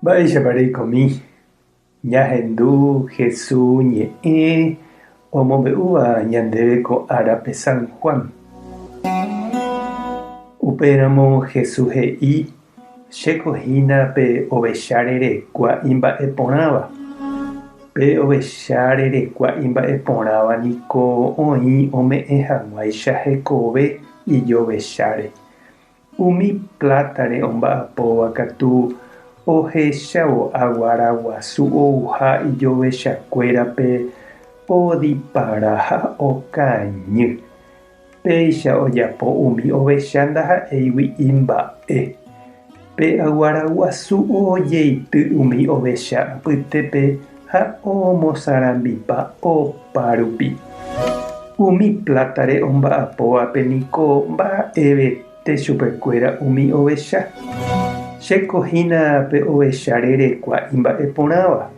Mba'eichapareikomi ñahendu Jesús ñe'ẽ omombe'úva ñandéve ko árape San Juan. Upéramo Jesús he'i chekohína pe ovecha rerekua imba'eporãva. Pe ovecha rerekua imba'eporãva niko oĩ ome'ẽ hag̃uáicha hekove ijovecháre. Umi plátare omba'apóva katu ohechávo aguára guasu ouha ijovechakuérape odipara ha okañy. Péicha ojapo umi ovecha ndaha'éigui imba'e. Pe aguára guasu ojeity umi ovecha apytépe ha omosarambipa opa rupi. Umi plátare omba'apóvape niko mba'evete chupekuéra umi ovecha. Chekohína pe ovecha rerekua imba'eporãva.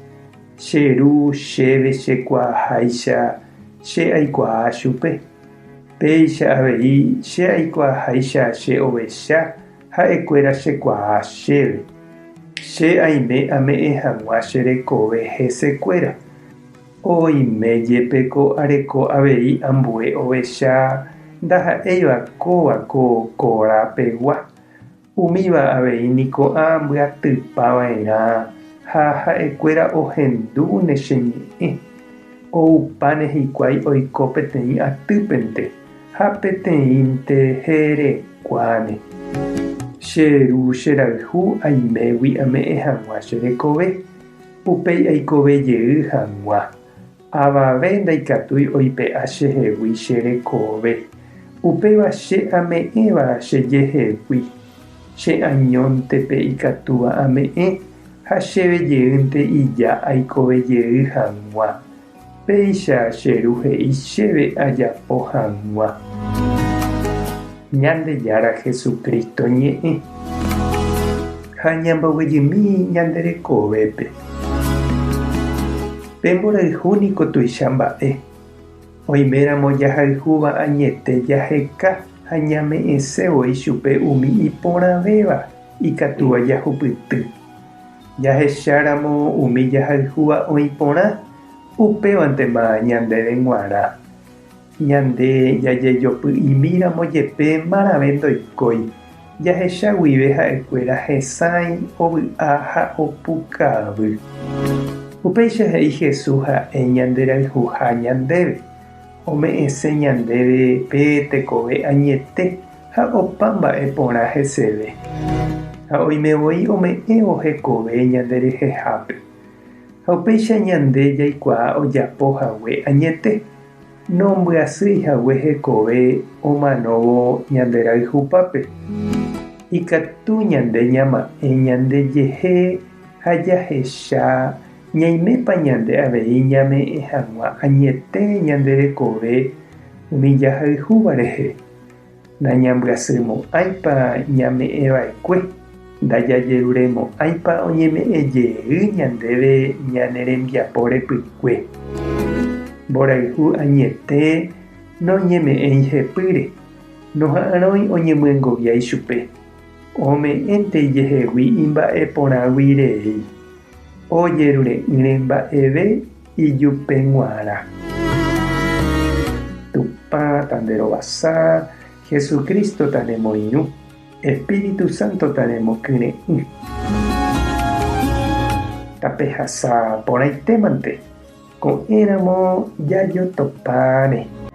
Cheru chéve chekuaaháicha che aikuaa chupe. Péicha avei che aikuaaháicha che ovecha ha'ekuéra chekuaa chéve. Che aime ame'ẽ hag̃ua cherekove hesekuéra. Oimejepeko areko avei ambue ovecha ndaha'éiva kóvako korapegua. Umíva avei niko ambyatýpava'erã ha ha'ekuéra ohendúne cheñe'ẽ. Oupáne hikuái oiko peteĩ atýpente ha peteĩnte herekuáne. Cheru cherayhu aimégui ame'ẽ hag̃ua cherekove. Upéi aikovejey hag̃ua. Avave ndaikatúi oipe'a chehegui cherekove. Upéva che ame'ẽva chejehegui. Che añóntepe ikatúva ame'ẽ ha chevejeýnte ija aikovejey hag̃ua. Péicha cheru he'i chéve ajapo hag̃ua. Ñandejára Jesukristo ñe'ẽ ha ñamboguejymi ñanderekovépe. Pemborayhúniko tuicha mba'e. Oiméramo jahayhúva añete jaheka ha ñame'ẽsévoi chupe umi iporãvéva ikatúva jahupyty. Jahecháramo umi jahayhúva oĩporã upévantema ñandéve g̃uarã. Ñande jajejopy'imíramo jepe marave ndoikói. Jahecha guive ha'ekuéra hesãi ovy'a ha opukavy. Upéicha he'i Jesús ha'e ñanderayhuha ñandéve. Ome'ẽse ñandéve pe tekove añete ha opa mba'e porã heseve. Ha oimevoi ome'ẽvo hekove ñanderehehápe. Ha upéicha ñande jaikuaa ojapohague añete. Nombyasýihague hekove omanóvo ñanderayhupápe. Ikatu ñande ñama'ẽ ñandejehe ha jahecha ñaimépa ñande avei ñame'ẽ hag̃ua añete ñanderekove umi jahayhúva rehe. Nañambyasýmo'ãipa ñame'ẽva'ekue. Ndajajeruremo'ãipa oñeme'ẽjey ñandéve ñane rembiapo repykue. Mborayhu añete noñeme'ẽihepýre. Noha'ãrõi oñemyengoviái chupe. Ome'ẽnte jehegui imba'eporãguirei. Ojerure'ỹre mba'eve ijupe g̃uarã. Tupã tanderovasa, Jesucristo taremoirũ, Espíritu Santo taremokyre'ỹ. Tapehasa porãitémante ko'ẽramo jajotopáre.